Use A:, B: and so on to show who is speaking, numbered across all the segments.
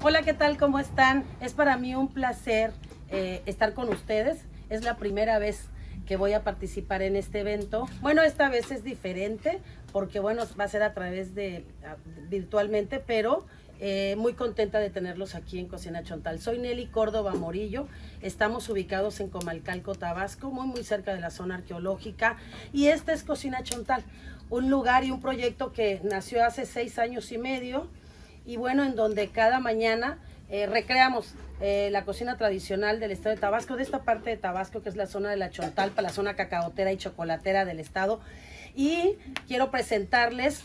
A: Hola, ¿qué tal? ¿Cómo están? Es para mí un placer estar con ustedes. Es la primera vez que voy a participar en este evento. Bueno, esta vez es diferente porque, bueno, va a ser a través de virtualmente, pero muy contenta de tenerlos aquí en Cocina Chontal. Soy Nelly Córdoba Morillo. Estamos ubicados en Comalcalco, Tabasco, muy cerca de la zona arqueológica. Y esta es Cocina Chontal, un lugar y un proyecto que nació hace 6 años y medio. Y bueno, en donde cada mañana recreamos la cocina tradicional del estado de Tabasco, de esta parte de Tabasco que es la zona de la Chontalpa, la zona cacaotera y chocolatera del estado. Y quiero presentarles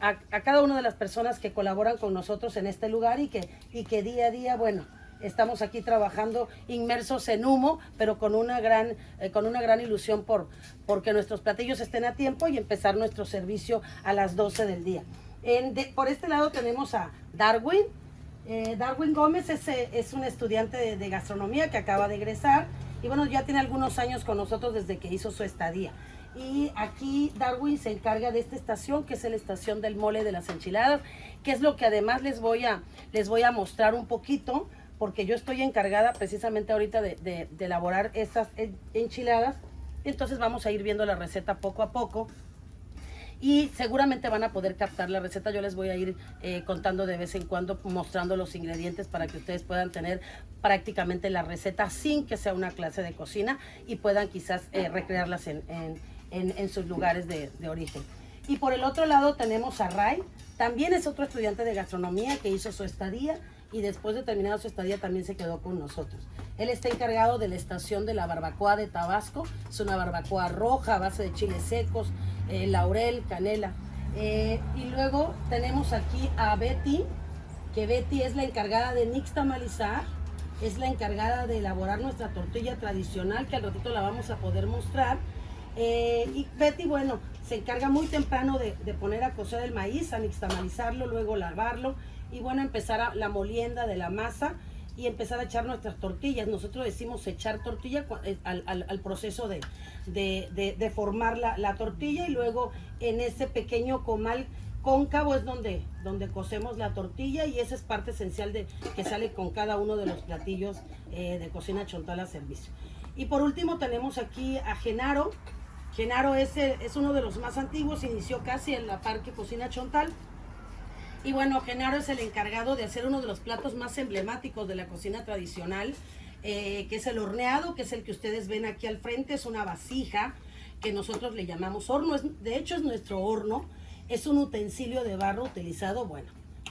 A: a cada una de las personas que colaboran con nosotros en este lugar y que día a día, bueno, estamos aquí trabajando inmersos en humo, pero con una gran ilusión porque nuestros platillos estén a tiempo y empezar nuestro servicio a las 12 del día. Por este lado tenemos a Darwin. Darwin Gómez es un estudiante de gastronomía que acaba de egresar y bueno, ya tiene algunos años con nosotros desde que hizo su estadía. Y aquí Darwin se encarga de esta estación, que es la estación del mole de las enchiladas, que es lo que además les voy a mostrar un poquito, porque yo estoy encargada precisamente ahorita de elaborar estas enchiladas. Entonces vamos a ir viendo la receta poco a poco. Y seguramente van a poder captar la receta. Yo les voy a ir contando de vez en cuando, mostrando los ingredientes para que ustedes puedan tener prácticamente la receta sin que sea una clase de cocina y puedan quizás recrearlas en sus lugares de origen. Y por el otro lado tenemos a Ray. También es otro estudiante de gastronomía que hizo su estadía y después de terminar su estadía también se quedó con nosotros. Él está encargado de la estación de la barbacoa de Tabasco. Es una barbacoa roja a base de chiles secos, laurel, canela. Y luego tenemos aquí a Betty, que Betty es la encargada de nixtamalizar, es la encargada de elaborar nuestra tortilla tradicional, que al ratito la vamos a poder mostrar. Y Betty, bueno, se encarga muy temprano de poner a cocer el maíz, a nixtamalizarlo, luego lavarlo y bueno, empezar la molienda de la masa y empezar a echar nuestras tortillas. Nosotros decimos echar tortilla al proceso de formar la tortilla y luego en ese pequeño comal cóncavo es donde cocemos la tortilla y esa es parte esencial que sale con cada uno de los platillos de Cocina Chontal a servicio. Y por último tenemos aquí a Genaro. Genaro es uno de los más antiguos, inició casi en la Parque Cocina Chontal. Y bueno, Genaro es el encargado de hacer uno de los platos más emblemáticos de la cocina tradicional, que es el horneado, que es el que ustedes ven aquí al frente. Es una vasija que nosotros le llamamos horno. De hecho, es nuestro horno. Es un utensilio de barro utilizado, bueno,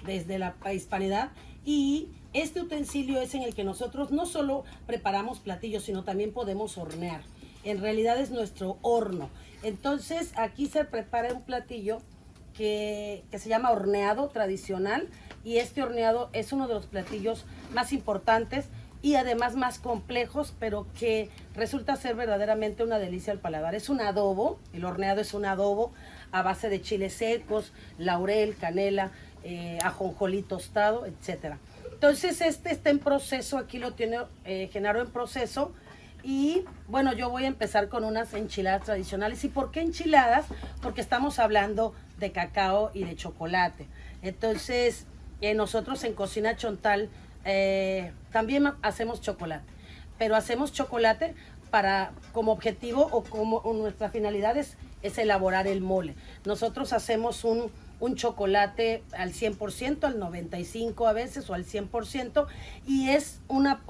A: desde la hispanidad. Y este utensilio es en el que nosotros no solo preparamos platillos, sino también podemos hornear. En realidad es nuestro horno. Entonces, aquí se prepara un platillo que se llama horneado tradicional y este horneado es uno de los platillos más importantes y además más complejos, pero que resulta ser verdaderamente una delicia al paladar. Es un adobo, el horneado es un adobo a base de chiles secos, laurel, canela, ajonjolí tostado, etc. Entonces este está en proceso, aquí lo tiene Genaro en proceso. Y bueno, yo voy a empezar con unas enchiladas tradicionales. ¿Y por qué enchiladas? Porque estamos hablando de cacao y de chocolate. Entonces, nosotros en Cocina Chontal también hacemos chocolate. Pero hacemos chocolate como objetivo o nuestra finalidad es elaborar el mole. Nosotros hacemos un chocolate al 100%, al 95% a veces o al 100%, y es una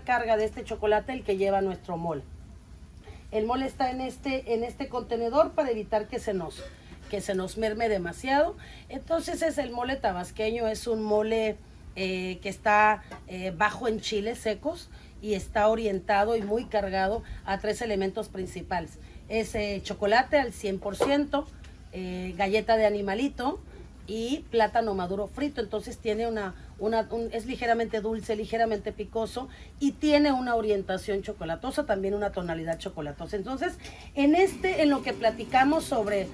A: carga de este chocolate el que lleva nuestro mole. El mole está en este contenedor para evitar que se nos merme demasiado. Entonces es el mole tabasqueño, es un mole que está bajo en chiles secos y está orientado y muy cargado a 3 elementos principales. Es chocolate al 100%, galleta de animalito y plátano maduro frito. Entonces tiene es ligeramente dulce, ligeramente picoso y tiene una orientación chocolatosa, también una tonalidad chocolatosa. Entonces en lo que platicamos sobre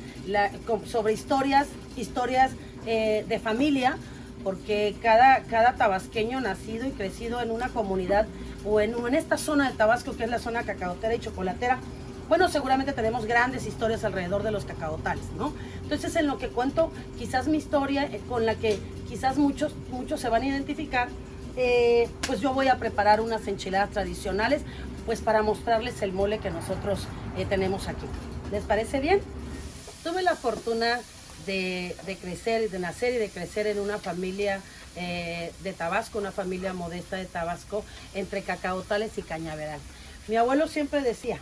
A: historias de familia, porque cada tabasqueño nacido y crecido en una comunidad o en esta zona de Tabasco que es la zona cacaotera y chocolatera, bueno, seguramente tenemos grandes historias alrededor de los cacaotales, ¿no? Entonces, en lo que cuento, quizás mi historia, con la que quizás muchos se van a identificar, pues yo voy a preparar unas enchiladas tradicionales, pues para mostrarles el mole que nosotros tenemos aquí. ¿Les parece bien? Tuve la fortuna de crecer, de nacer y de crecer en una familia de Tabasco, una familia modesta de Tabasco, entre cacaotales y cañaveral. Mi abuelo siempre decía,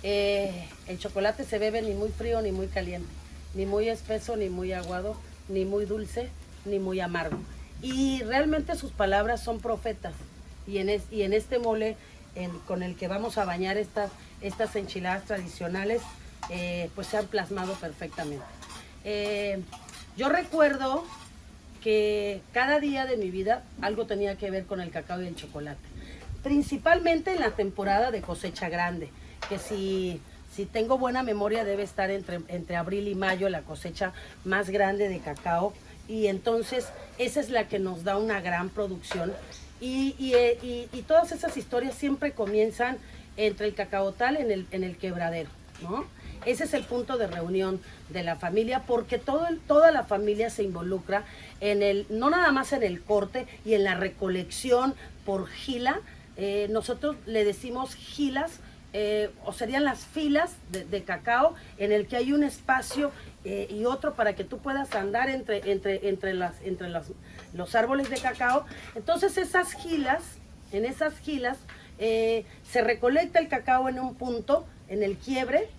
A: el chocolate se bebe ni muy frío ni muy caliente, ni muy espeso ni muy aguado, ni muy dulce ni muy amargo. Y realmente sus palabras son profetas. Y en este mole con el que vamos a bañar estas enchiladas tradicionales, pues se han plasmado perfectamente. Yo recuerdo que cada día de mi vida algo tenía que ver con el cacao y el chocolate. Principalmente en la temporada de cosecha grande, que si tengo buena memoria debe estar entre abril y mayo, la cosecha más grande de cacao, y entonces esa es la que nos da una gran producción, y todas esas historias siempre comienzan entre el cacaotal en el quebradero, ¿no? Ese es el punto de reunión de la familia, porque toda la familia se involucra no nada más en el corte y en la recolección por gila. Nosotros le decimos gilas, o serían las filas de cacao, en el que hay un espacio y otro para que tú puedas andar entre los árboles de cacao. Entonces en esas gilas se recolecta el cacao en un punto, en el quiebre,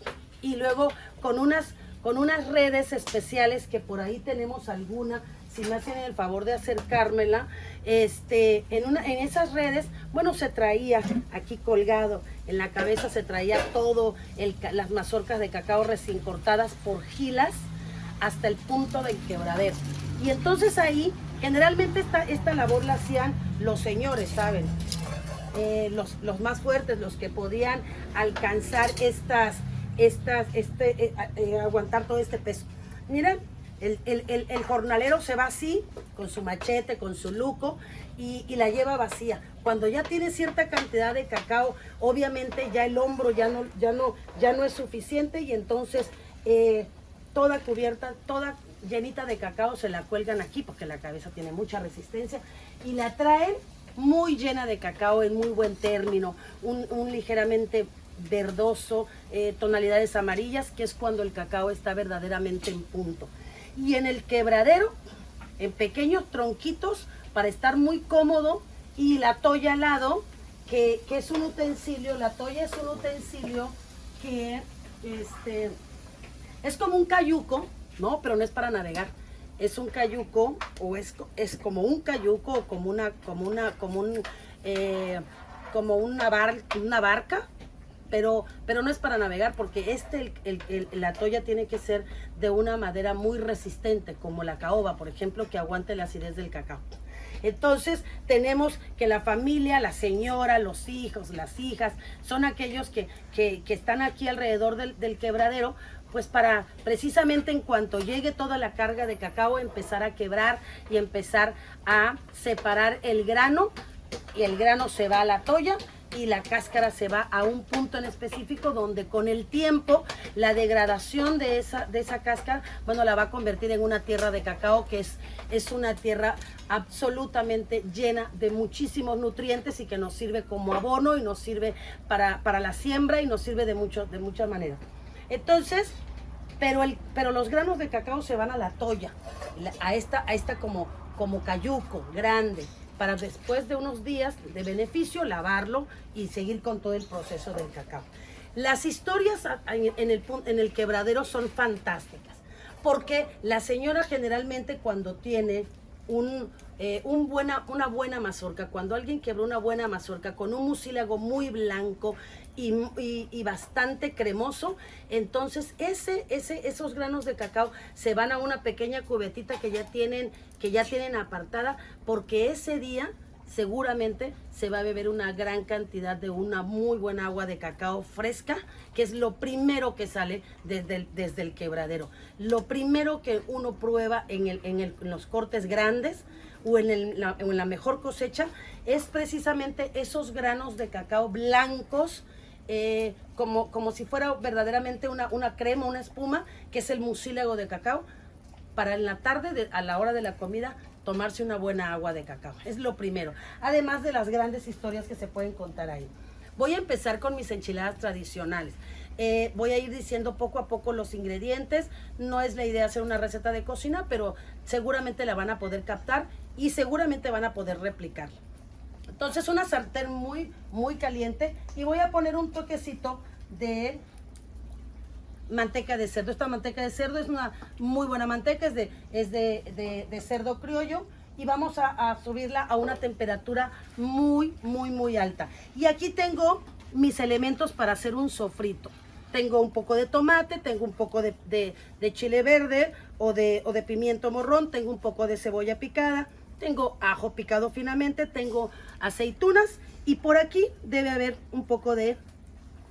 A: y luego con unas redes especiales, que por ahí tenemos alguna, si me hacen el favor de acercármela, en esas redes, bueno, se traía aquí colgado, en la cabeza se traía todo, las mazorcas de cacao recién cortadas por gilas hasta el punto del quebradero. Y entonces ahí, generalmente esta labor la hacían los señores, ¿saben? Los más fuertes, los que podían alcanzar aguantar todo este peso. Miren, el jornalero se va así, con su machete, con su luco, y la lleva vacía. Cuando ya tiene cierta cantidad de cacao, obviamente ya el hombro ya no es suficiente, y entonces toda cubierta, toda llenita de cacao, se la cuelgan aquí, porque la cabeza tiene mucha resistencia, y la traen muy llena de cacao, en muy buen término, un ligeramente verdoso, tonalidades amarillas, que es cuando el cacao está verdaderamente en punto. Y en el quebradero, en pequeños tronquitos, para estar muy cómodo, y la toalla al lado, que es un utensilio. La toalla es un utensilio que es como un cayuco, ¿no? Pero no es para navegar. Es un cayuco, o es como un cayuco, o como una barca, pero no es para navegar, porque la toalla tiene que ser de una madera muy resistente, como la caoba, por ejemplo, que aguante la acidez del cacao. Entonces tenemos que la familia, la señora, los hijos, las hijas, son aquellos que están aquí alrededor del quebradero, pues para precisamente en cuanto llegue toda la carga de cacao, empezar a quebrar y empezar a separar el grano, y el grano se va a la toalla y la cáscara se va a un punto en específico, donde con el tiempo la degradación de esa cáscara, bueno, la va a convertir en una tierra de cacao, que es una tierra absolutamente llena de muchísimos nutrientes, y que nos sirve como abono, y nos sirve para la siembra, y nos sirve de muchas maneras. Entonces, pero los granos de cacao se van a la toalla, a esta como cayuco grande, para después de unos días de beneficio lavarlo y seguir con todo el proceso del cacao. Las historias en el quebradero son fantásticas, porque la señora generalmente, cuando tiene una buena mazorca, cuando alguien quebró una buena mazorca con un mucílago muy blanco y bastante cremoso, entonces esos granos de cacao se van a una pequeña cubetita que ya tienen apartada, porque ese día seguramente se va a beber una gran cantidad de una muy buena agua de cacao fresca, que es lo primero que sale desde el quebradero. Lo primero que uno prueba en los cortes grandes, o en la mejor cosecha, es precisamente esos granos de cacao blancos, como si fuera verdaderamente una crema, una espuma, que es el mucílago de cacao, para en la tarde, a la hora de la comida, tomarse una buena agua de cacao. Es lo primero, además de las grandes historias que se pueden contar ahí. Voy a empezar con mis enchiladas tradicionales. Voy a ir diciendo poco a poco los ingredientes. No es la idea hacer una receta de cocina, pero seguramente la van a poder captar y seguramente van a poder replicarla. Entonces, una sartén muy caliente, y voy a poner un toquecito de manteca de cerdo. Esta manteca de cerdo es una muy buena manteca, es de cerdo criollo, y vamos a subirla a una temperatura muy alta. Y aquí tengo mis elementos para hacer un sofrito. Tengo un poco de tomate, tengo un poco de chile verde o de pimiento morrón, tengo un poco de cebolla picada, tengo ajo picado finamente, tengo aceitunas, y por aquí debe haber un poco de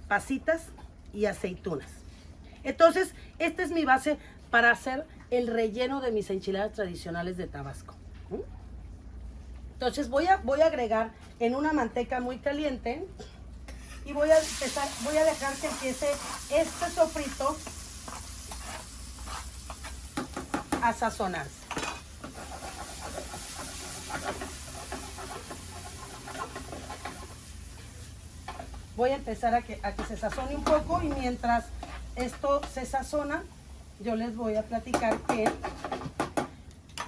A: pasitas y aceitunas. Entonces, esta es mi base para hacer el relleno de mis enchiladas tradicionales de Tabasco. Entonces voy a agregar en una manteca muy caliente, y voy a dejar que empiece este sofrito a sazonarse. Voy a empezar a que se sazone un poco, y mientras esto se sazona, yo les voy a platicar que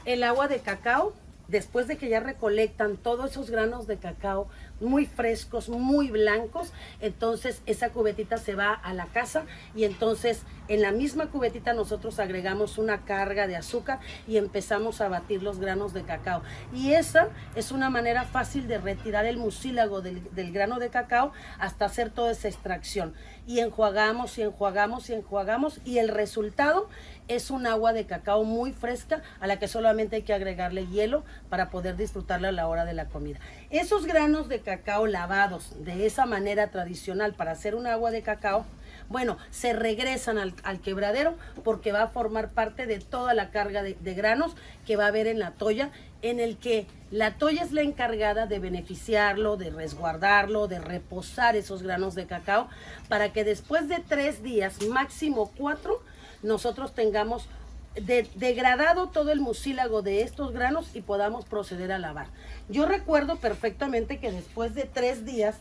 A: el agua de cacao, después de que ya recolectan todos esos granos de cacao muy frescos, muy blancos, entonces esa cubetita se va a la casa, y entonces en la misma cubetita nosotros agregamos una carga de azúcar y empezamos a batir los granos de cacao. Y esa es una manera fácil de retirar el mucílago del grano de cacao hasta hacer toda esa extracción. Y enjuagamos y enjuagamos y enjuagamos, y el resultado es un agua de cacao muy fresca, a la que solamente hay que agregarle hielo para poder disfrutarla a la hora de la comida. Esos granos de cacao lavados de esa manera tradicional para hacer un agua de cacao, bueno, se regresan al quebradero, porque va a formar parte de toda la carga de granos que va a haber en la toalla, en el que la toalla es la encargada de beneficiarlo, de resguardarlo, de reposar esos granos de cacao, para que después de 3 días, máximo 4, nosotros tengamos degradado todo el mucílago de estos granos y podamos proceder a lavar. Yo recuerdo perfectamente que después de 3 días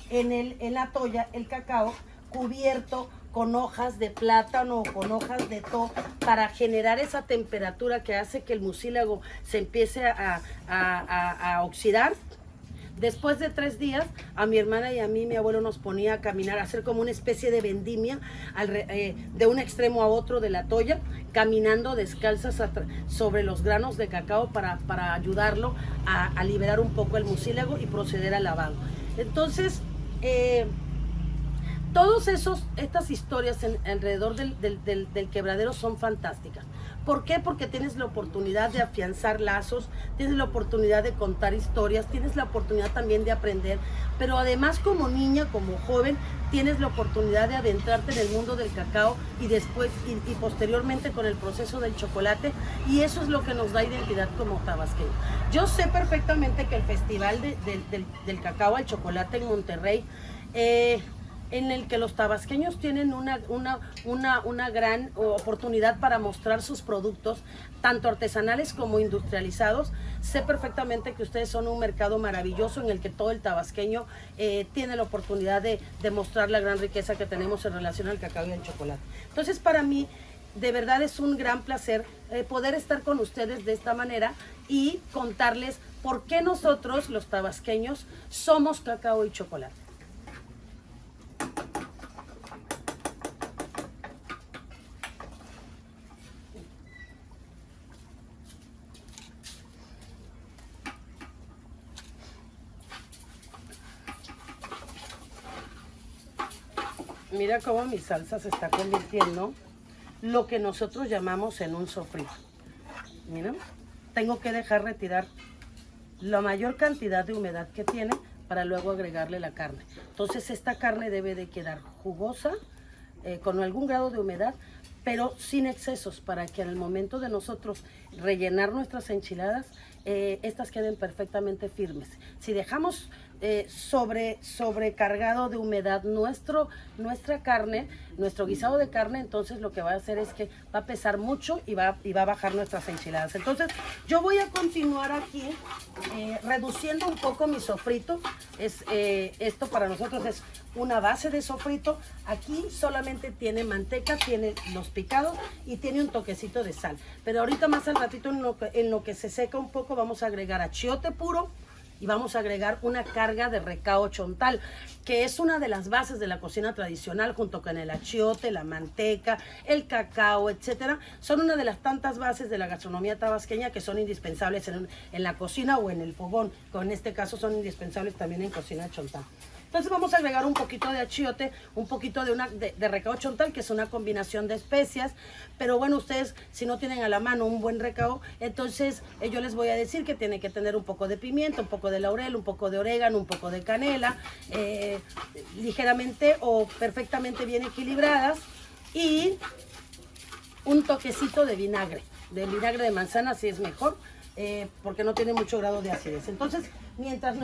A: en la toalla, el cacao cubierto con hojas de plátano o con hojas de to, para generar esa temperatura que hace que el mucílago se empiece a oxidar. Después de 3 días, a mi hermana y a mí, mi abuelo nos ponía a caminar, a hacer como una especie de vendimia de un extremo a otro de la toalla, caminando descalzas sobre los granos de cacao para ayudarlo a liberar un poco el mucílago y proceder al lavado. Entonces, todas estas historias alrededor del quebradero son fantásticas. ¿Por qué? Porque tienes la oportunidad de afianzar lazos, tienes la oportunidad de contar historias, tienes la oportunidad también de aprender, pero además, como niña, como joven, tienes la oportunidad de adentrarte en el mundo del cacao, y después y posteriormente con el proceso del chocolate, y eso es lo que nos da identidad como tabasqueños. Yo sé perfectamente que el Festival del Cacao al Chocolate en Monterrey, en el que los tabasqueños tienen una gran oportunidad para mostrar sus productos, tanto artesanales como industrializados. Sé perfectamente que ustedes son un mercado maravilloso, en el que todo el tabasqueño tiene la oportunidad de mostrar la gran riqueza que tenemos en relación al cacao y al chocolate. Entonces, para mí, de verdad es un gran placer poder estar con ustedes de esta manera y contarles por qué nosotros, los tabasqueños, somos cacao y chocolate. Mira cómo mi salsa se está convirtiendo lo que nosotros llamamos en un sofrito. Mira, tengo que dejar retirar la mayor cantidad de humedad que tiene para luego agregarle la carne. Entonces esta carne debe de quedar jugosa, con algún grado de humedad, pero sin excesos, para que en el momento de nosotros rellenar nuestras enchiladas, estas queden perfectamente firmes. Si dejamos sobrecargado de humedad nuestra carne, nuestro guisado de carne, entonces lo que va a hacer es que va a pesar mucho y va a bajar nuestras enchiladas. Entonces yo voy a continuar aquí reduciendo un poco mi sofrito. Esto para nosotros es una base de sofrito. Aquí solamente tiene manteca, tiene los picados y tiene un toquecito de sal. Pero ahorita más al ratito en lo que se seca un poco vamos a agregar achiote puro y vamos a agregar una carga de recao chontal, que es una de las bases de la cocina tradicional, junto con el achiote, la manteca, el cacao, etcétera. Son una de las tantas bases de la gastronomía tabasqueña que son indispensables en la cocina o en el fogón, que en este caso son indispensables también en cocina chontal. Entonces vamos a agregar un poquito de achiote, un poquito de recao chontal, que es una combinación de especias. Pero bueno, ustedes si no tienen a la mano un buen recao, entonces yo les voy a decir que tiene que tener un poco de pimienta, un poco de laurel, un poco de orégano, un poco de canela, ligeramente o perfectamente bien equilibradas, y un toquecito de vinagre de manzana, si es mejor, porque no tiene mucho grado de acidez. Entonces, mientras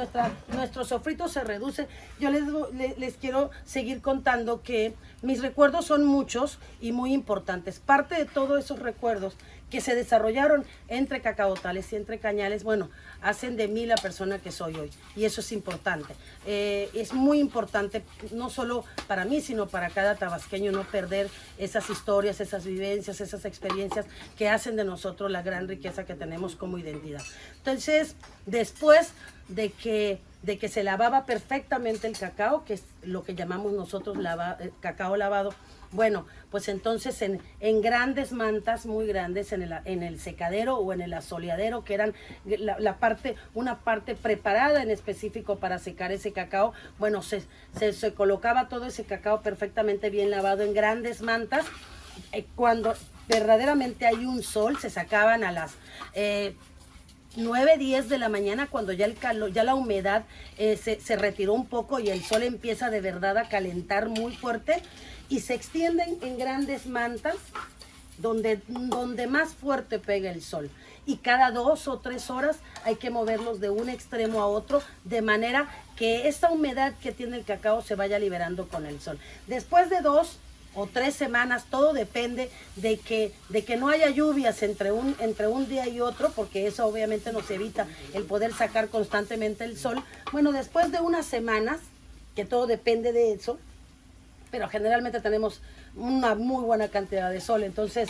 A: nuestro sofrito se reduce, yo les quiero seguir contando que mis recuerdos son muchos y muy importantes. Parte de todos esos recuerdos que se desarrollaron entre cacaotales y entre cañales, bueno, hacen de mí la persona que soy hoy. Y eso es importante. Es muy importante, no solo para mí, sino para cada tabasqueño, no perder esas historias, esas vivencias, esas experiencias que hacen de nosotros la gran riqueza que tenemos como identidad. Entonces, después de que se lavaba perfectamente el cacao, que es lo que llamamos nosotros cacao lavado, bueno, pues entonces en grandes mantas muy grandes, en el secadero o en el asoleadero, que eran una parte preparada en específico para secar ese cacao, bueno, se colocaba todo ese cacao perfectamente bien lavado en grandes mantas. Cuando verdaderamente hay un sol, se sacaban a las 9, 10 de la mañana, cuando ya la humedad se retiró un poco y el sol empieza de verdad a calentar muy fuerte, y se extienden en grandes mantas donde más fuerte pega el sol. Y cada 2 o 3 horas hay que moverlos de un extremo a otro, de manera que esta humedad que tiene el cacao se vaya liberando con el sol. Después de 2 o 3 semanas, todo depende de que no haya lluvias entre un día y otro, porque eso obviamente nos evita el poder sacar constantemente el sol. Bueno, después de unas semanas, que todo depende de eso, pero generalmente tenemos una muy buena cantidad de sol. Entonces,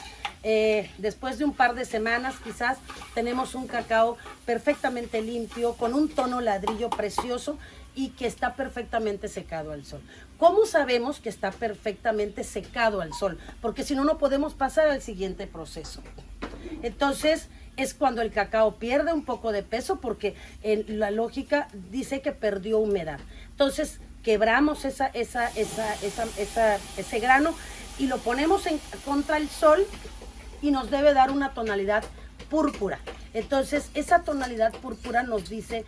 A: después de un par de semanas quizás, tenemos un cacao perfectamente limpio, con un tono ladrillo precioso y que está perfectamente secado al sol. ¿Cómo sabemos que está perfectamente secado al sol? Porque si no, no podemos pasar al siguiente proceso. Entonces, es cuando el cacao pierde un poco de peso, porque la lógica dice que perdió humedad. Entonces, quebramos ese grano y lo ponemos contra el sol, y nos debe dar una tonalidad púrpura. Entonces, esa tonalidad púrpura nos dice,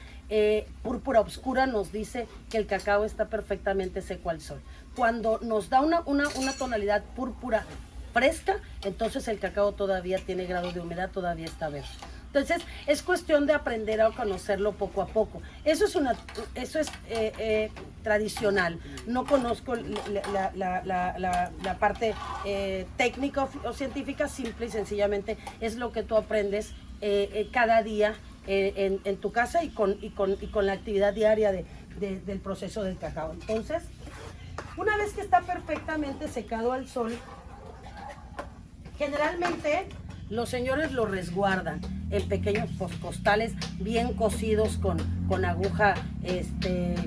A: púrpura oscura, nos dice que el cacao está perfectamente seco al sol. Cuando nos da una tonalidad púrpura fresca, entonces el cacao todavía tiene grado de humedad, todavía está verde. Entonces, es cuestión de aprender a conocerlo poco a poco. Eso es tradicional. No conozco la parte técnica o científica. Simple y sencillamente es lo que tú aprendes cada día en tu casa y con la actividad diaria del proceso del cacao. Entonces, una vez que está perfectamente secado al sol, generalmente los señores lo resguardan en pequeños costales bien cosidos con aguja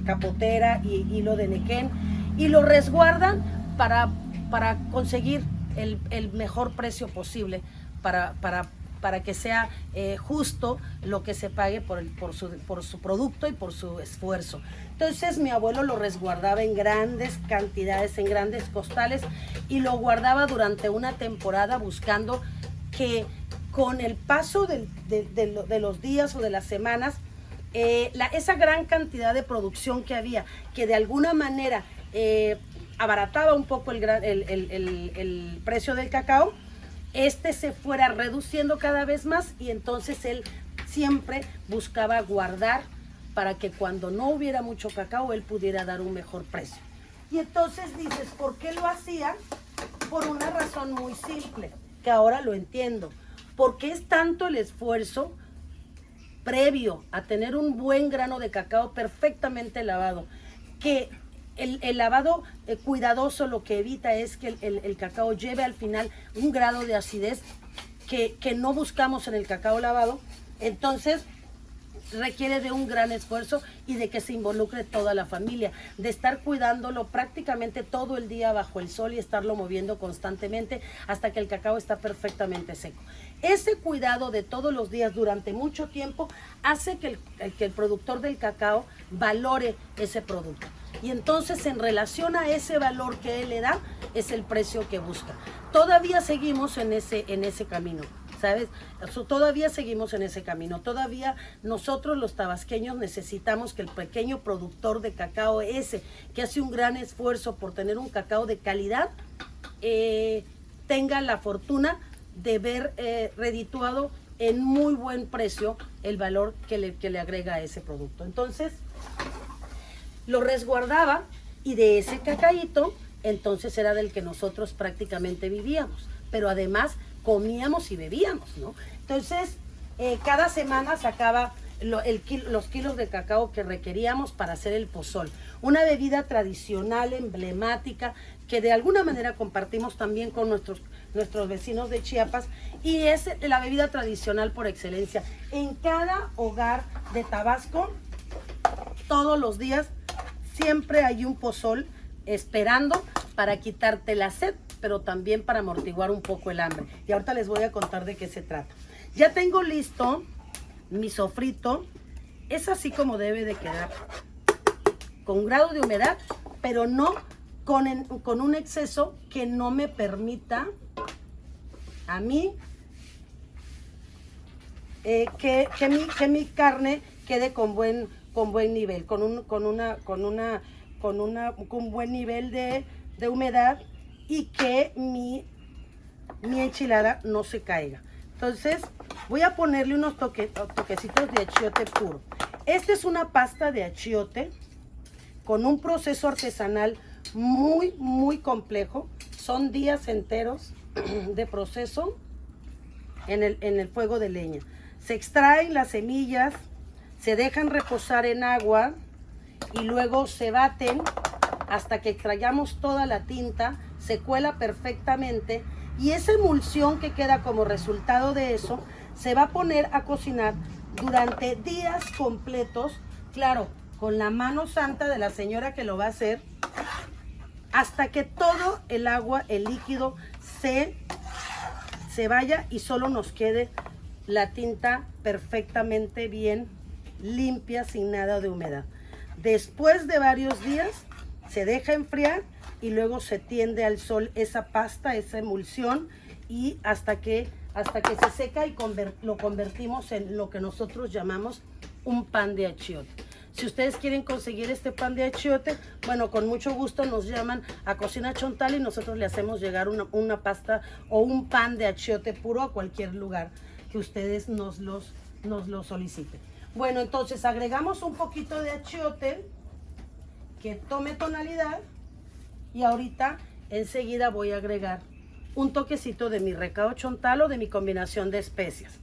A: capotera y hilo de nequén, y lo resguardan para conseguir el mejor precio posible, para que sea justo lo que se pague por su producto y por su esfuerzo. Entonces mi abuelo lo resguardaba en grandes cantidades, en grandes costales, y lo guardaba durante una temporada, buscando que con el paso de los días o de las semanas, esa gran cantidad de producción que había, que de alguna manera abarataba un poco el precio del cacao, se fuera reduciendo cada vez más, y entonces él siempre buscaba guardar para que cuando no hubiera mucho cacao él pudiera dar un mejor precio. Y entonces dices, ¿por qué lo hacía? Por una razón muy simple, que ahora lo entiendo. Porque es tanto el esfuerzo previo a tener un buen grano de cacao perfectamente lavado, que el lavado cuidadoso lo que evita es que el cacao lleve al final un grado de acidez que no buscamos en el cacao lavado. Entonces requiere de un gran esfuerzo y de que se involucre toda la familia, de estar cuidándolo prácticamente todo el día bajo el sol y estarlo moviendo constantemente hasta que el cacao está perfectamente seco. Ese cuidado de todos los días durante mucho tiempo hace que el productor del cacao valore ese producto. Y entonces, en relación a ese valor que él le da, es el precio que busca. Todavía seguimos en ese camino, ¿sabes? Todavía seguimos en ese camino. Todavía nosotros los tabasqueños necesitamos que el pequeño productor de cacao que hace un gran esfuerzo por tener un cacao de calidad, tenga la fortuna de ver redituado en muy buen precio el valor que le agrega a ese producto. Entonces, lo resguardaba, y de ese cacaíto entonces era del que nosotros prácticamente vivíamos, pero además comíamos y bebíamos, ¿no? Entonces cada semana sacaba los kilos de cacao que requeríamos para hacer el pozol, una bebida tradicional, emblemática, que de alguna manera compartimos también con nuestros vecinos de Chiapas, y es la bebida tradicional por excelencia. En cada hogar de Tabasco, todos los días, siempre hay un pozol esperando para quitarte la sed, pero también para amortiguar un poco el hambre. Y ahorita les voy a contar de qué se trata. Ya tengo listo mi sofrito. Es así como debe de quedar, con grado de humedad, pero no con un exceso que no me permita a mí que mi carne quede con buen nivel, con un buen nivel de humedad, y que mi enchilada no se caiga. Entonces voy a ponerle unos toquecitos de achiote puro. Esta es una pasta de achiote con un proceso artesanal muy, muy complejo. Son días enteros de proceso en el fuego de leña. Se extraen las semillas, se dejan reposar en agua y luego se baten hasta que extraigamos toda la tinta, se cuela perfectamente, y esa emulsión que queda como resultado de eso se va a poner a cocinar durante días completos, claro, con la mano santa de la señora que lo va a hacer, hasta que todo el agua, el líquido, se vaya y solo nos quede la tinta perfectamente bien limpia, sin nada de humedad. Después de varios días se deja enfriar y luego se tiende al sol esa pasta, esa emulsión, y hasta que se seca y lo convertimos en lo que nosotros llamamos un pan de achiote. Si ustedes quieren conseguir este pan de achiote, bueno, con mucho gusto nos llaman a Cocina Chontal y nosotros le hacemos llegar una pasta o un pan de achiote puro a cualquier lugar que ustedes nos lo soliciten. Bueno, entonces agregamos un poquito de achiote que tome tonalidad, y ahorita enseguida voy a agregar un toquecito de mi recao chontal o de mi combinación de especias.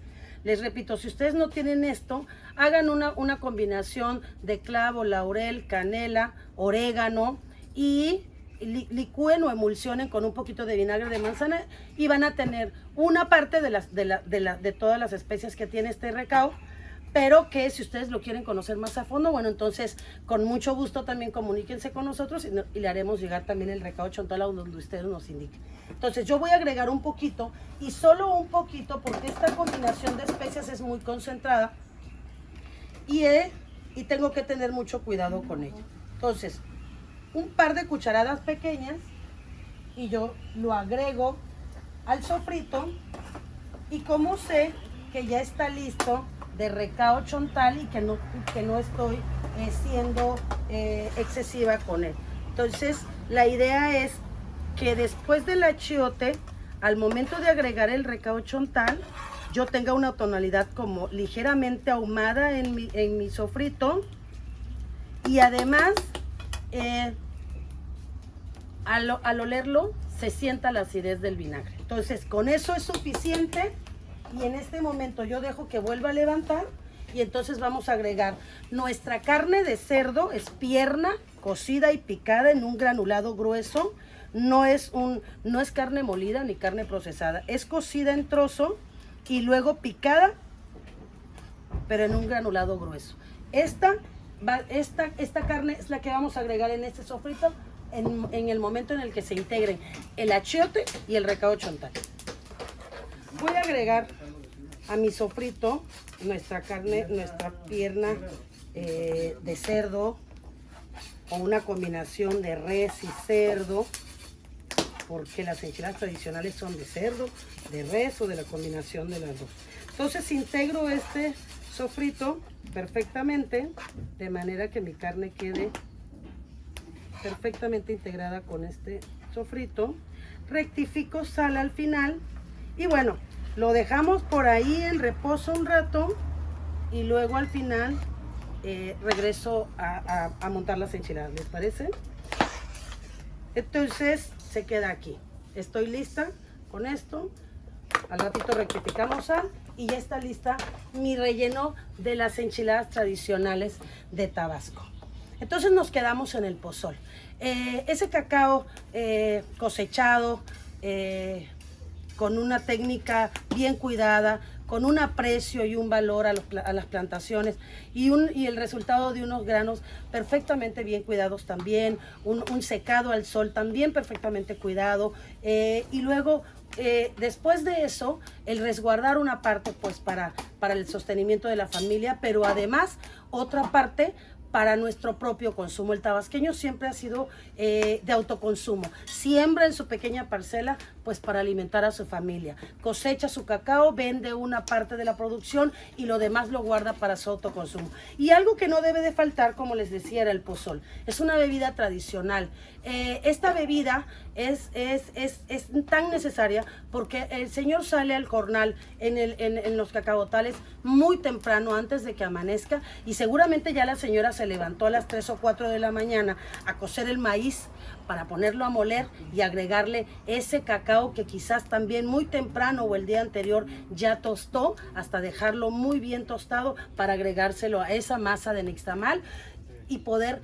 A: Les repito, si ustedes no tienen esto, hagan una combinación de clavo, laurel, canela, orégano, y licúen o emulsionen con un poquito de vinagre de manzana, y van a tener una parte de todas las especias que tiene este recao. Pero que si ustedes lo quieren conocer más a fondo, bueno, entonces con mucho gusto también comuníquense con nosotros y le haremos llegar también el recao chontal a donde ustedes nos indiquen. Entonces yo voy a agregar un poquito, y solo un poquito, porque esta combinación de especias es muy concentrada y tengo que tener mucho cuidado con ella. Entonces, un par de cucharadas pequeñas y yo lo agrego al sofrito, y como sé que ya está listo de recao chontal y que no estoy siendo excesiva con él, entonces la idea es que después del achiote, al momento de agregar el recao chontal, yo tenga una tonalidad como ligeramente ahumada en mi sofrito, y además al olerlo se sienta la acidez del vinagre. Entonces con eso es suficiente, y en este momento yo dejo que vuelva a levantar, y entonces vamos a agregar nuestra carne de cerdo. Es pierna cocida y picada en un granulado grueso. No es carne molida ni carne procesada, es cocida en trozo y luego picada, pero en un granulado grueso. Esta carne es la que vamos a agregar en este sofrito en el momento en el que se integren el achiote y el recao chontal. Voy a agregar a mi sofrito nuestra carne, nuestra pierna de cerdo, o una combinación de res y cerdo, porque las enchiladas tradicionales son de cerdo, de res o de la combinación de las dos. Entonces integro este sofrito perfectamente, de manera que mi carne quede perfectamente integrada con este sofrito. Rectifico sal al final y bueno, lo dejamos por ahí en reposo un rato, y luego al final regreso a montar las enchiladas, ¿les parece? Entonces se queda aquí. Estoy lista con esto. Al ratito rectificamos sal y ya está lista mi relleno de las enchiladas tradicionales de Tabasco. Entonces nos quedamos en el pozol. Ese cacao cosechado, con una técnica bien cuidada, con un aprecio y un valor a las plantaciones, y el resultado de unos granos perfectamente bien cuidados también, un secado al sol también perfectamente cuidado, y luego después de eso el resguardar una parte pues para el sostenimiento de la familia, pero además otra parte para nuestro propio consumo. El tabasqueño siempre ha sido de autoconsumo. Siembra en su pequeña parcela pues para alimentar a su familia. Cosecha su cacao, vende una parte de la producción y lo demás lo guarda para su autoconsumo. Y algo que no debe de faltar, como les decía, era el pozol. Es una bebida tradicional. Esta bebida es tan necesaria porque el señor sale al jornal en los cacaotales muy temprano, antes de que amanezca, y seguramente ya la señora se levantó a las 3 o 4 de la mañana a cocer el maíz para ponerlo a moler y agregarle ese cacao que quizás también muy temprano o el día anterior ya tostó, hasta dejarlo muy bien tostado para agregárselo a esa masa de nixtamal y poder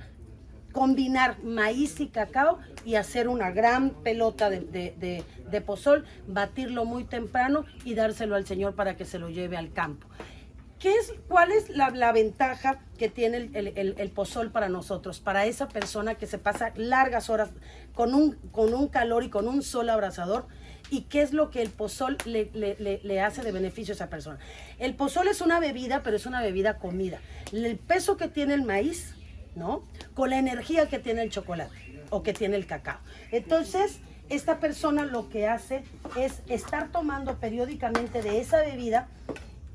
A: combinar maíz y cacao y hacer una gran pelota de pozol, batirlo muy temprano y dárselo al señor para que se lo lleve al campo. ¿Cuál es la ventaja que tiene el pozol para nosotros, para esa persona que se pasa largas horas con un calor y con un sol abrasador? ¿Y qué es lo que el pozol le hace de beneficio a esa persona? El pozol es una bebida, pero es una bebida comida. El peso que tiene el maíz, ¿no?, con la energía que tiene el chocolate o que tiene el cacao. Entonces, esta persona lo que hace es estar tomando periódicamente de esa bebida,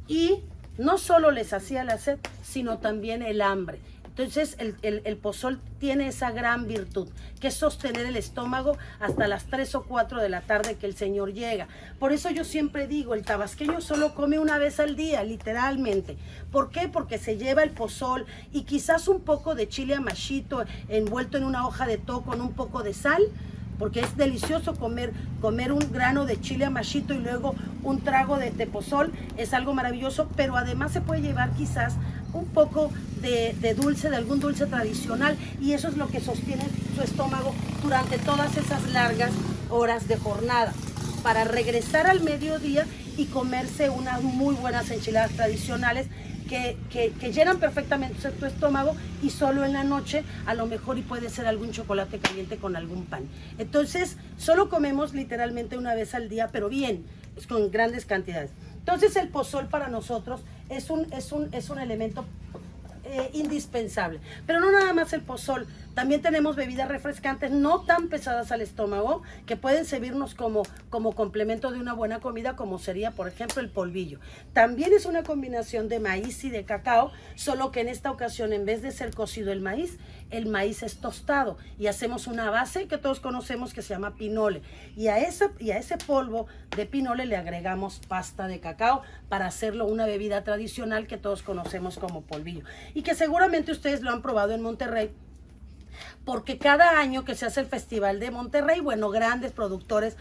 A: y no solo les hacía la sed, sino también el hambre. Entonces el pozol tiene esa gran virtud, que es sostener el estómago hasta las 3 o 4 de la tarde que el señor llega. Por eso yo siempre digo, el tabasqueño solo come una vez al día, literalmente. ¿Por qué? Porque se lleva el pozol y quizás un poco de chile amachito envuelto en una hoja de to con un poco de sal, porque es delicioso comer un grano de chile amachito y luego un trago de pozol, es algo maravilloso, pero además se puede llevar quizás un poco de dulce, de algún dulce tradicional, y eso es lo que sostiene su estómago durante todas esas largas horas de jornada, para regresar al mediodía y comerse unas muy buenas enchiladas tradicionales que llenan perfectamente tu estómago, y solo en la noche a lo mejor y puede ser algún chocolate caliente con algún pan. Entonces solo comemos literalmente una vez al día, pero bien, es con grandes cantidades. Entonces el pozol para nosotros es un elemento indispensable. Pero no nada más el pozol, también tenemos bebidas refrescantes no tan pesadas al estómago que pueden servirnos como complemento de una buena comida, como sería por ejemplo el polvillo. También es una combinación de maíz y de cacao, solo que en esta ocasión en vez de ser cocido el maíz es tostado y hacemos una base que todos conocemos que se llama pinole, y a ese polvo de pinole le agregamos pasta de cacao para hacerlo una bebida tradicional que todos conocemos como polvillo y que seguramente ustedes lo han probado en Monterrey, porque cada año que se hace el Festival de Monterrey, bueno, grandes productores,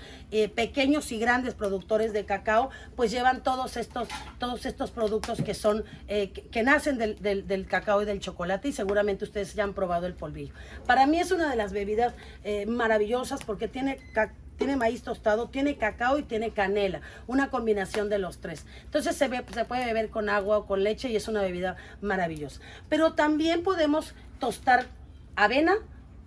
A: pequeños y grandes productores de cacao, pues llevan todos estos productos que son, que nacen del cacao y del chocolate, y seguramente ustedes ya han probado el polvillo. Para mí es una de las bebidas maravillosas porque tiene maíz tostado, tiene cacao y tiene canela, una combinación de los tres. Entonces se puede beber con agua o con leche y es una bebida maravillosa. Pero también podemos tostar avena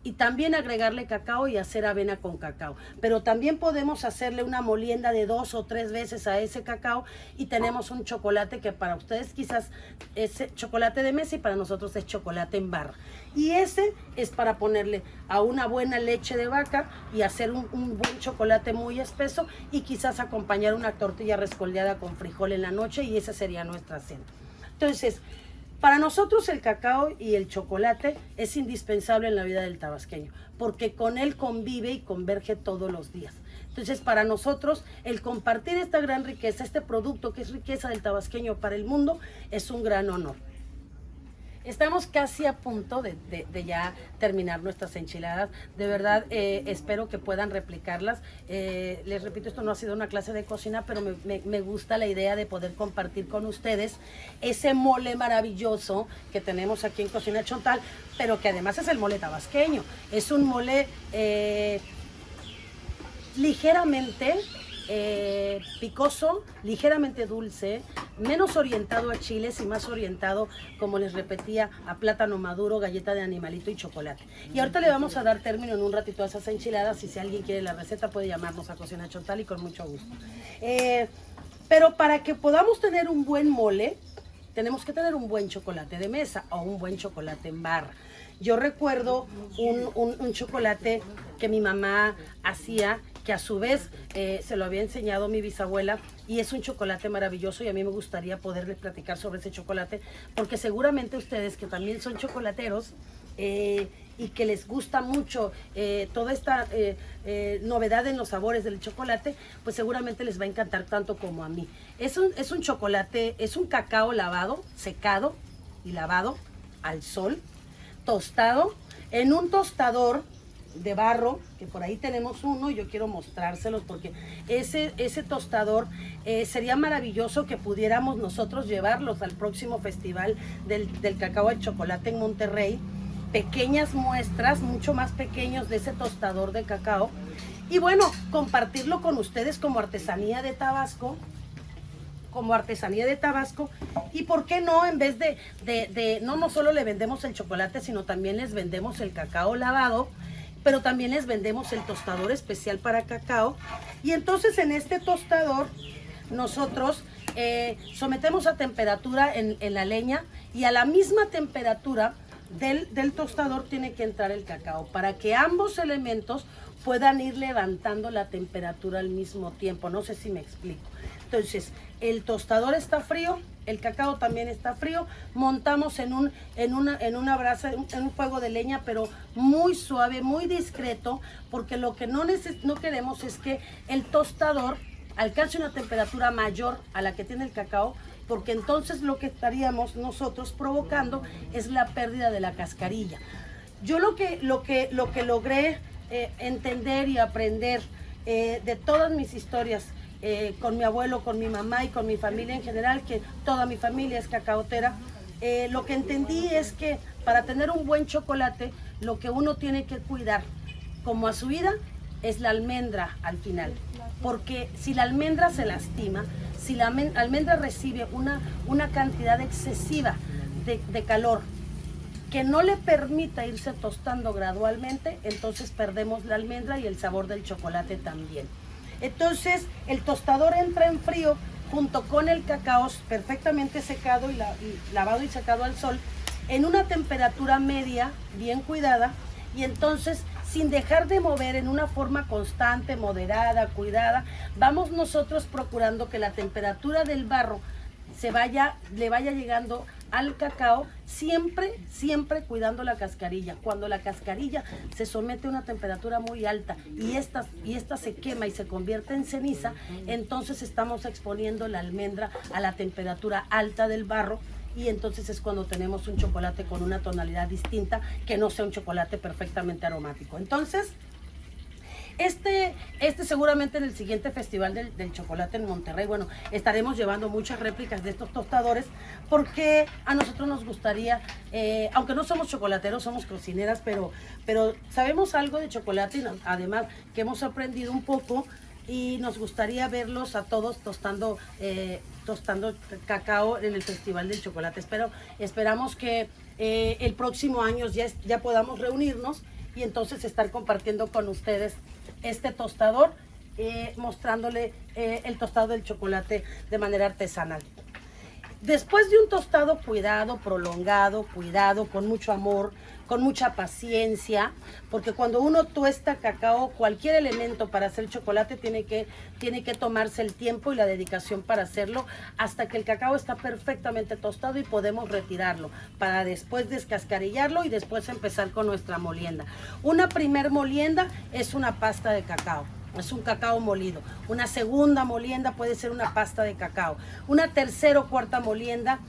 A: y también agregarle cacao y hacer avena con cacao. Pero también podemos hacerle una molienda de 2 o 3 veces a ese cacao y tenemos un chocolate que para ustedes quizás es chocolate de mesa y para nosotros es chocolate en barra. Y ese es para ponerle a una buena leche de vaca y hacer un buen chocolate muy espeso y quizás acompañar una tortilla rescoldeada con frijol en la noche, y esa sería nuestra cena. Entonces, para nosotros el cacao y el chocolate es indispensable en la vida del tabasqueño, porque con él convive y converge todos los días. Entonces, para nosotros, el compartir esta gran riqueza, este producto que es riqueza del tabasqueño para el mundo, es un gran honor. Estamos casi a punto de ya terminar nuestras enchiladas. De verdad, espero que puedan replicarlas. Les repito, esto no ha sido una clase de cocina, pero me gusta la idea de poder compartir con ustedes ese mole maravilloso que tenemos aquí en Cocina Chontal, pero que además es el mole tabasqueño. Es un mole ligeramente picoso, ligeramente dulce, menos orientado a chiles y más orientado, como les repetía, a plátano maduro, galleta de animalito y chocolate. Y ahorita le vamos a dar término en un ratito a esas enchiladas, y si alguien quiere la receta puede llamarnos a Cocina Chontal y con mucho gusto. Pero para que podamos tener un buen mole, tenemos que tener un buen chocolate de mesa o un buen chocolate en barra. Yo recuerdo un chocolate que mi mamá hacía, que a su vez se lo había enseñado mi bisabuela, y es un chocolate maravilloso, y a mí me gustaría poderles platicar sobre ese chocolate, porque seguramente ustedes que también son chocolateros y que les gusta mucho toda esta novedad en los sabores del chocolate, pues seguramente les va a encantar tanto como a mí. Es un chocolate, es un cacao lavado, secado y lavado al sol, tostado en un tostador de barro, que por ahí tenemos uno y yo quiero mostrárselos porque ese tostador sería maravilloso que pudiéramos nosotros llevarlos al próximo festival del cacao al chocolate en Monterrey, pequeñas muestras, mucho más pequeños de ese tostador de cacao, y bueno, compartirlo con ustedes como artesanía de Tabasco, y por qué no, en vez de no solo le vendemos el chocolate, sino también les vendemos el cacao lavado, pero también les vendemos el tostador especial para cacao. Y entonces en este tostador nosotros sometemos a temperatura en la leña, y a la misma temperatura del tostador tiene que entrar el cacao para que ambos elementos puedan ir levantando la temperatura al mismo tiempo. No sé si me explico. Entonces, el tostador está frío, el cacao también está frío, montamos en una brasa, en un fuego de leña, pero muy suave, muy discreto, porque lo que no queremos es que el tostador alcance una temperatura mayor a la que tiene el cacao, porque entonces lo que estaríamos nosotros provocando es la pérdida de la cascarilla. Yo lo que logré entender y aprender de todas mis historias, con mi abuelo, con mi mamá y con mi familia en general, que toda mi familia es cacaotera, lo que entendí es que para tener un buen chocolate, lo que uno tiene que cuidar, como a su vida, es la almendra al final. Porque si la almendra se lastima, si la almendra recibe una cantidad excesiva de calor que no le permita irse tostando gradualmente, entonces perdemos la almendra y el sabor del chocolate también. Entonces el tostador entra en frío junto con el cacao perfectamente secado y lavado y secado al sol, en una temperatura media, bien cuidada, y entonces sin dejar de mover en una forma constante, moderada, cuidada, vamos nosotros procurando que la temperatura del barro le vaya llegando al cacao, siempre, siempre cuidando la cascarilla. Cuando la cascarilla se somete a una temperatura muy alta y esta se quema y se convierte en ceniza, entonces estamos exponiendo la almendra a la temperatura alta del barro, y entonces es cuando tenemos un chocolate con una tonalidad distinta, que no sea un chocolate perfectamente aromático. Entonces, este seguramente en el siguiente festival del chocolate en Monterrey, bueno, estaremos llevando muchas réplicas de estos tostadores, porque a nosotros nos gustaría, aunque no somos chocolateros, somos cocineras, pero sabemos algo de chocolate, y además que hemos aprendido un poco, y nos gustaría verlos a todos tostando cacao en el Festival del Chocolate. Esperamos que el próximo año ya podamos reunirnos y entonces estar compartiendo con ustedes este tostador, mostrándole el tostado del chocolate de manera artesanal. Después de un tostado cuidado, prolongado, con mucho amor, con mucha paciencia, porque cuando uno tuesta cacao, cualquier elemento para hacer chocolate tiene que tomarse el tiempo y la dedicación para hacerlo, hasta que el cacao está perfectamente tostado y podemos retirarlo, para después descascarillarlo y después empezar con nuestra molienda. Una primer molienda es una pasta de cacao. Es un cacao molido. Una segunda molienda puede ser una pasta de cacao. Una tercera o cuarta molienda,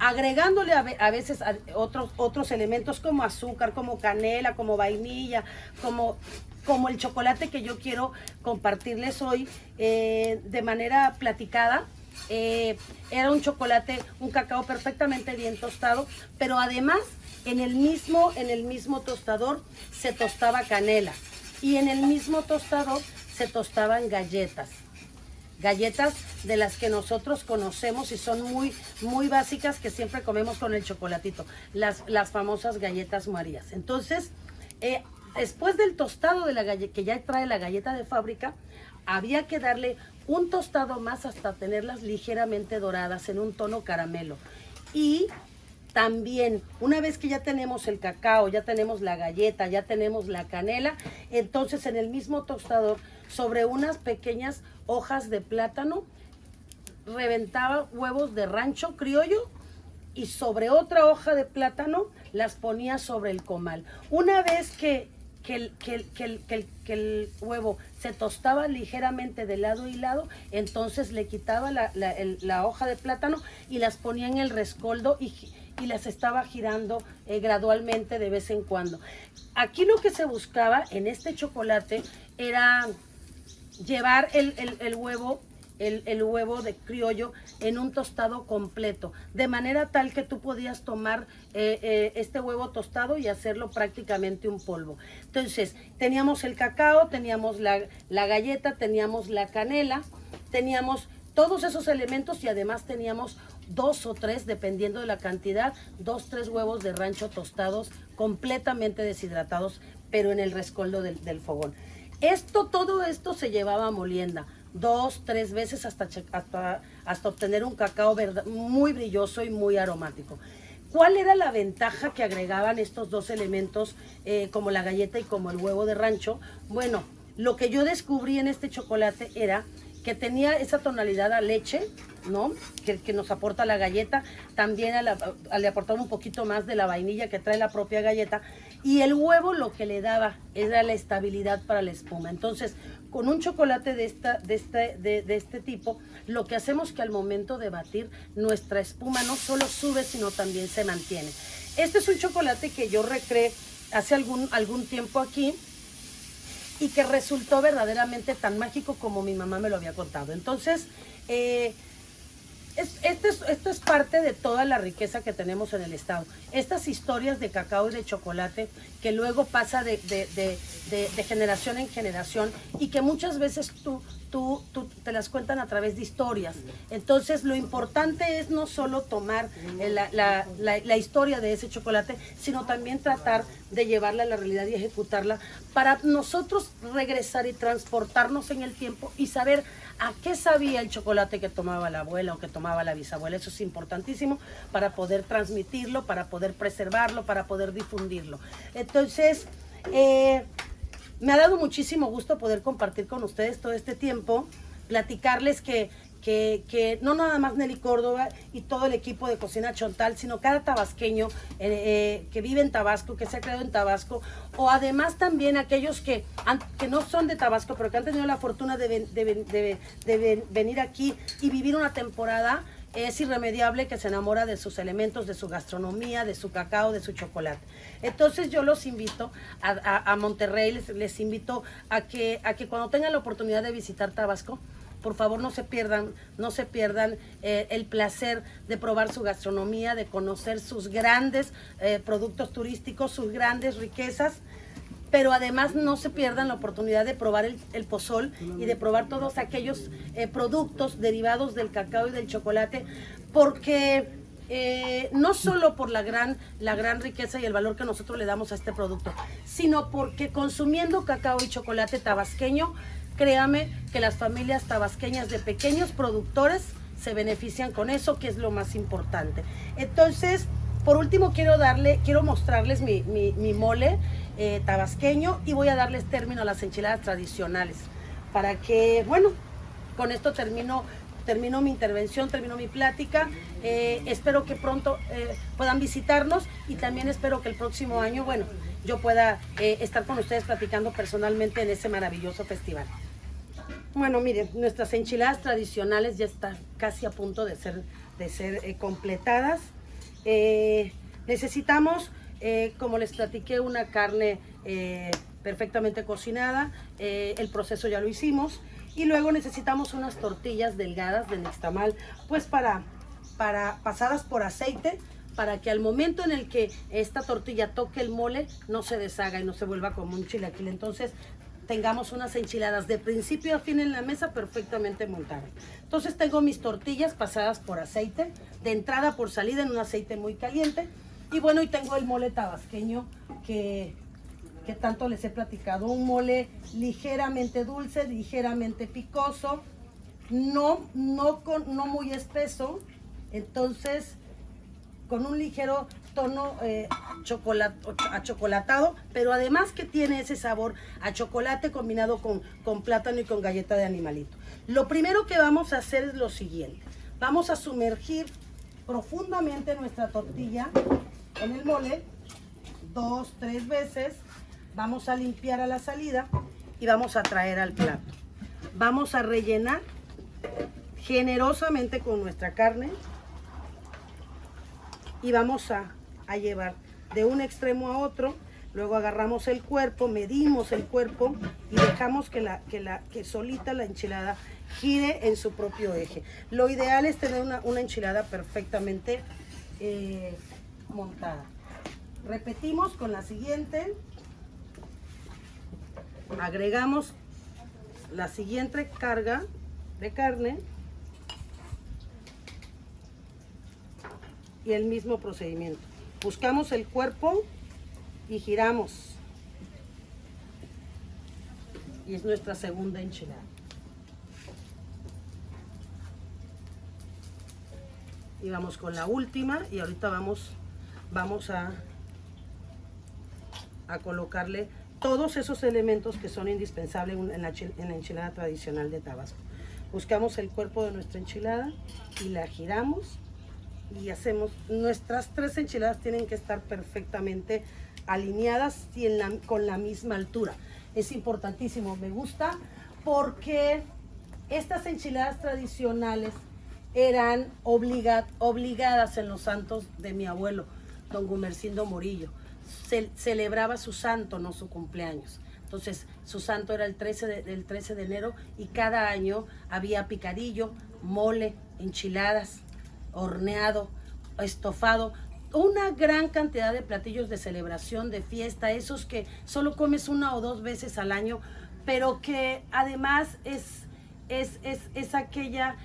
A: agregándole a veces otros elementos como azúcar, como canela, como vainilla, como el chocolate que yo quiero compartirles hoy de manera platicada. Era un chocolate, un cacao perfectamente bien tostado, pero además en el mismo tostador se tostaba canela, y en el mismo tostador se tostaban galletas de las que nosotros conocemos y son muy, muy básicas, que siempre comemos con el chocolatito, las famosas galletas Marías. Entonces, después del tostado de la galleta, que ya trae la galleta de fábrica, había que darle un tostado más hasta tenerlas ligeramente doradas en un tono caramelo. Y también, una vez que ya tenemos el cacao, ya tenemos la galleta, ya tenemos la canela, entonces en el mismo tostador, sobre unas pequeñas hojas de plátano, reventaba huevos de rancho criollo, y sobre otra hoja de plátano las ponía sobre el comal. Una vez que el huevo se tostaba ligeramente de lado y lado, entonces le quitaba la hoja de plátano y las ponía en el rescoldo y las estaba girando gradualmente de vez en cuando. Aquí lo que se buscaba en este chocolate era llevar el huevo de criollo en un tostado completo, de manera tal que tú podías tomar este huevo tostado y hacerlo prácticamente un polvo. Entonces, teníamos el cacao, teníamos la galleta, teníamos la canela, teníamos todos esos elementos, y además teníamos 2 o 3, dependiendo de la cantidad, 2, 3 huevos de rancho tostados, completamente deshidratados, pero en el rescoldo del fogón. Todo esto se llevaba a molienda 2, 3 veces hasta obtener un cacao muy brilloso y muy aromático. ¿Cuál era la ventaja que agregaban estos dos elementos, como la galleta y como el huevo de rancho? Bueno, lo que yo descubrí en este chocolate era que tenía esa tonalidad a leche, ¿no? Que nos aporta la galleta. También le aportaba un poquito más de la vainilla que trae la propia galleta. Y el huevo lo que le daba era la estabilidad para la espuma. Entonces, con un chocolate de este tipo, lo que hacemos es que al momento de batir, nuestra espuma no solo sube, sino también se mantiene. Este es un chocolate que yo recreé hace algún tiempo aquí, y que resultó verdaderamente tan mágico como mi mamá me lo había contado. Entonces, esto es parte de toda la riqueza que tenemos en el estado. Estas historias de cacao y de chocolate que luego pasa de generación en generación, y que muchas veces tú te las cuentan a través de historias. Entonces lo importante es no solo tomar la historia de ese chocolate, sino también tratar de llevarla a la realidad y ejecutarla para nosotros regresar y transportarnos en el tiempo y saber a qué sabía el chocolate que tomaba la abuela o que tomaba la bisabuela. Eso es importantísimo para poder transmitirlo, para poder preservarlo, para poder difundirlo. Entonces, me ha dado muchísimo gusto poder compartir con ustedes todo este tiempo, platicarles que no nada más Nelly Córdoba y todo el equipo de Cocina Chontal, sino cada tabasqueño que vive en Tabasco, que se ha creado en Tabasco, o además también aquellos que no son de Tabasco, pero que han tenido la fortuna de venir aquí y vivir una temporada. Es irremediable que se enamora de sus elementos, de su gastronomía, de su cacao, de su chocolate. Entonces yo los invito a Monterrey, les invito a que cuando tengan la oportunidad de visitar Tabasco, por favor no se pierdan el placer de probar su gastronomía, de conocer sus grandes productos turísticos, sus grandes riquezas. Pero además no se pierdan la oportunidad de probar el pozol y de probar todos aquellos productos derivados del cacao y del chocolate, porque no solo por la gran riqueza y el valor que nosotros le damos a este producto, sino porque consumiendo cacao y chocolate tabasqueño, créame que las familias tabasqueñas de pequeños productores se benefician con eso, que es lo más importante. Entonces, por último, quiero mostrarles mi mole tabasqueño y voy a darles término a las enchiladas tradicionales para que, bueno, con esto termino mi intervención, termino mi plática. Espero que pronto puedan visitarnos y también espero que el próximo año, bueno, yo pueda estar con ustedes platicando personalmente en ese maravilloso festival. Bueno, miren, nuestras enchiladas tradicionales ya están casi a punto de ser completadas. Necesitamos, como les platiqué, una carne perfectamente cocinada. El proceso ya lo hicimos. Y luego necesitamos unas tortillas delgadas de nixtamal, pues para pasadas por aceite, para que al momento en el que esta tortilla toque el mole, no se deshaga y no se vuelva como un chilaquil. Entonces, tengamos unas enchiladas de principio a fin en la mesa perfectamente montadas. Entonces tengo mis tortillas pasadas por aceite, de entrada por salida en un aceite muy caliente. Y bueno, y tengo el mole tabasqueño que tanto les he platicado. Un mole ligeramente dulce, ligeramente picoso, no muy espeso. Entonces, con un ligero tono achocolatado, pero además que tiene ese sabor a chocolate combinado con plátano y con galleta de animalito. Lo primero que vamos a hacer es lo siguiente. Vamos a sumergir profundamente nuestra tortilla en el mole 2-3 veces. Vamos a limpiar a la salida y vamos a traer al plato. Vamos a rellenar generosamente con nuestra carne y vamos a llevar de un extremo a otro. Luego agarramos el cuerpo, medimos el cuerpo y dejamos que solita la enchilada gire en su propio eje. Lo ideal es tener una enchilada perfectamente montada. Repetimos con la siguiente. Agregamos la siguiente carga de carne y el mismo procedimiento. Buscamos el cuerpo y giramos. Y es nuestra segunda enchilada. Y vamos con la última y ahorita vamos a colocarle todos esos elementos que son indispensables en la enchilada tradicional de Tabasco. Buscamos el cuerpo de nuestra enchilada y la giramos y hacemos, nuestras 3 enchiladas tienen que estar perfectamente alineadas y con la misma altura. Es importantísimo, me gusta porque estas enchiladas tradicionales eran obligadas en los santos de mi abuelo, don Gumercindo Morillo. Celebraba su santo, no su cumpleaños. Entonces, su santo era el 13 de enero y cada año había picadillo, mole, enchiladas, horneado, estofado, una gran cantidad de platillos de celebración, de fiesta, esos que solo comes 1 o 2 veces al año, pero que además es es aquella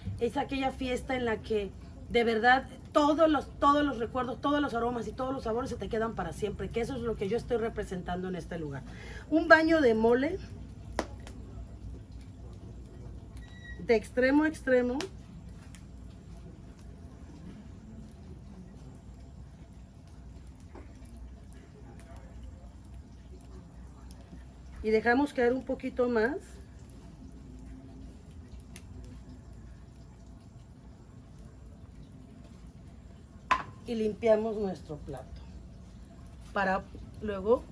A: fiesta en la que de verdad todos los recuerdos, todos los aromas y todos los sabores se te quedan para siempre, que eso es lo que yo estoy representando en este lugar. Un baño de mole de extremo a extremo. Y dejamos caer un poquito más. Y limpiamos nuestro plato para luego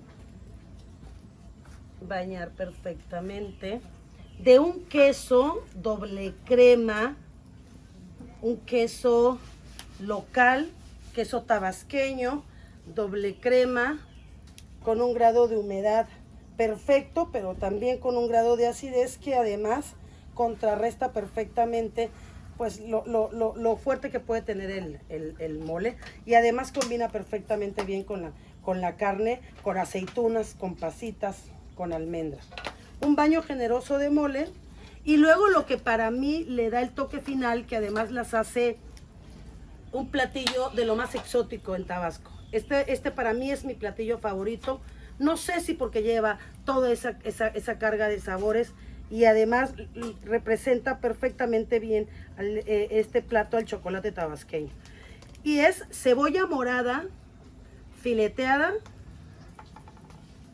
A: bañar perfectamente de un queso doble crema, un queso local, queso tabasqueño, doble crema, con un grado de humedad perfecto, pero también con un grado de acidez que además contrarresta perfectamente pues lo fuerte que puede tener el mole, y además combina perfectamente bien con la carne, con aceitunas, con pasitas, con almendras. Un baño generoso de mole, y luego lo que para mí le da el toque final, que además las hace un platillo de lo más exótico en Tabasco. Este para mí es mi platillo favorito, no sé si porque lleva toda esa carga de sabores, y además representa perfectamente bien este plato al chocolate tabasqueño. Y es cebolla morada fileteada,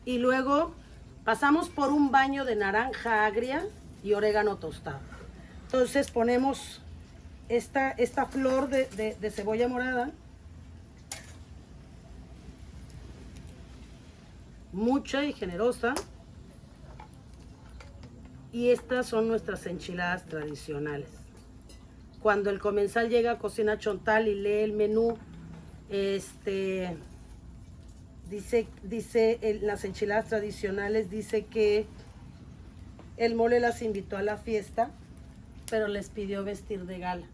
A: y luego pasamos por un baño de naranja agria y orégano tostado. Entonces ponemos esta flor de cebolla morada, mucha y generosa. Y estas son nuestras enchiladas tradicionales. Cuando el comensal llega a Cocina Chontal y lee el menú, dice las enchiladas tradicionales, dice que el mole las invitó a la fiesta, pero les pidió vestir de gala,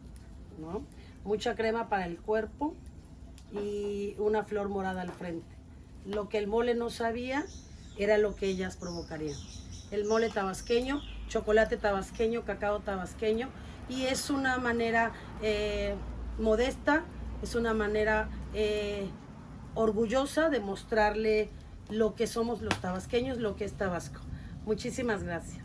A: ¿no? Mucha crema para el cuerpo y una flor morada al frente. Lo que el mole no sabía era lo que ellas provocarían. El mole tabasqueño, chocolate tabasqueño, cacao tabasqueño, y es una manera modesta, es una manera orgullosa de mostrarle lo que somos los tabasqueños, lo que es Tabasco. Muchísimas gracias.